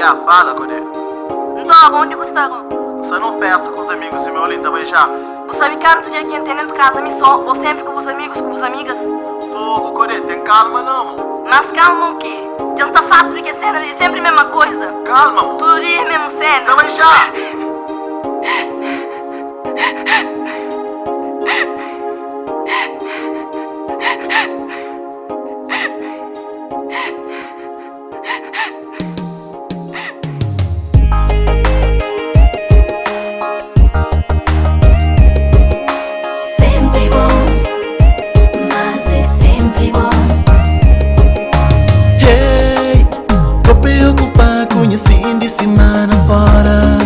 Yeah, fala, Codê. Então, onde você tá? Você não festa com os amigos e meu lindo também já? Você sabe canto dia que entendendo casa me só, ou sempre com os amigos, com as amigas? Fogo, Codê, tem calma não, mano. Mas calma o quê? Já está fato de que cena ali é sempre a mesma coisa. Calma, mano. Todo dia é a mesma cena. Também já. Fim de semana fora.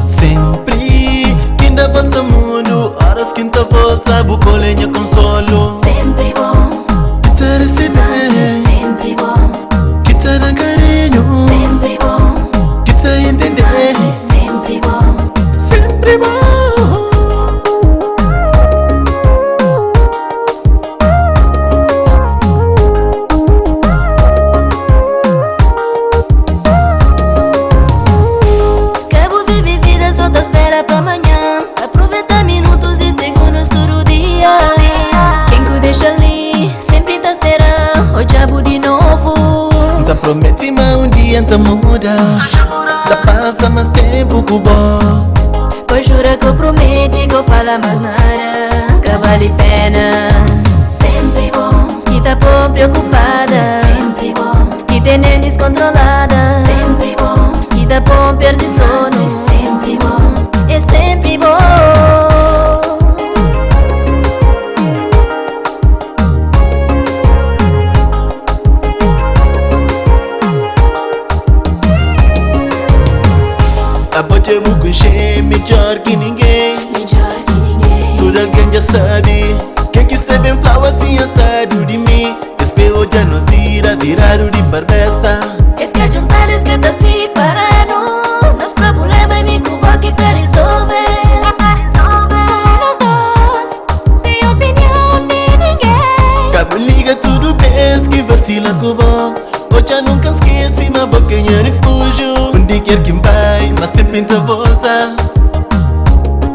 Sempre quinta volta mundo, horas quinta volta, bucolenha consolo. Sempre bom, Que te receber, sempre bom, que te dá carinho, sempre bom, que te entender, sempre bom, sempre bom. pra amanhã, aproveita minutos e segundos todo dia. Quem que deixa ali, sempre tá esperando o diabo de novo. Tá promete mas um dia tá muda. Tá passa mais tempo que bom. Pois jura que eu prometi que eu falo mais nada, que vale pena. Sempre bom, que tá por preocupada. Sempre bom, que tem nem descontrolada. Sempre bom, que tá por perder sono. Sempre bom, é sempre bom. A bote é muito encher, melhor que ninguém. Melhor que ninguém. Tudo alguém já sabe. Quem que está bem flau assim assado de mim. Espero já nos irá virar de barbessa. Es que juntar, es que tá separado. Nos problemas me culpa que tá resolver. Somos nós dois, sem opinião de ninguém. Cabo liga tudo bem, que vacila com bom. Hoje eu nunca esqueci, mas boquinha é refúgio. Onde quer que vai, mas sempre te volta.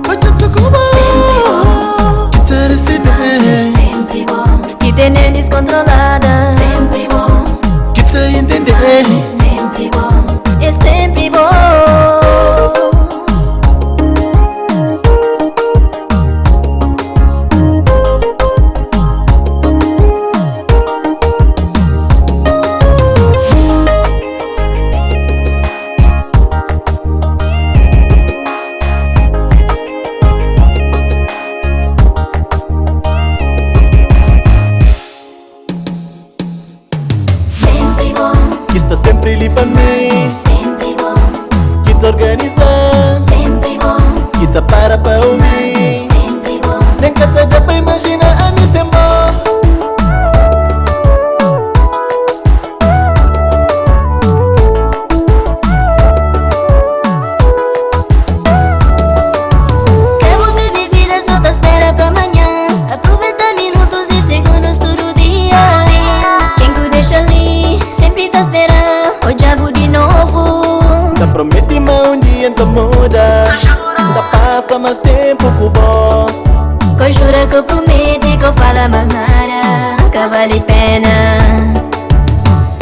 Hoje eu tô com bom, que te receber. Sempre bom, que tem nem descontrolada. Sempre bom, Que te entender. sempre bom, é sempre bom. Que está sempre ali pra mim. Sempre bom, Que te organiza. sempre bom, Que te para ouvir. sempre bom. Nem que te dá pra imaginar a mim sem bom. Quero viver vida, só tá espera pra amanhã. Aproveita minutos e segundos todo dia. Quem que deixa ali, sempre tá esperando o diabo de novo. Tá promete mas um dia tá muda. Tá passa mais tempo que bom. Que jura que eu prometi que eu falo mais nada, que vale pena.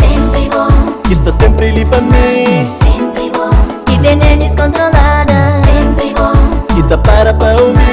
Sempre bom, Que está sempre ali pra mim. sempre bom, que tem nem descontrolada. Sempre bom, Que te para ouvir.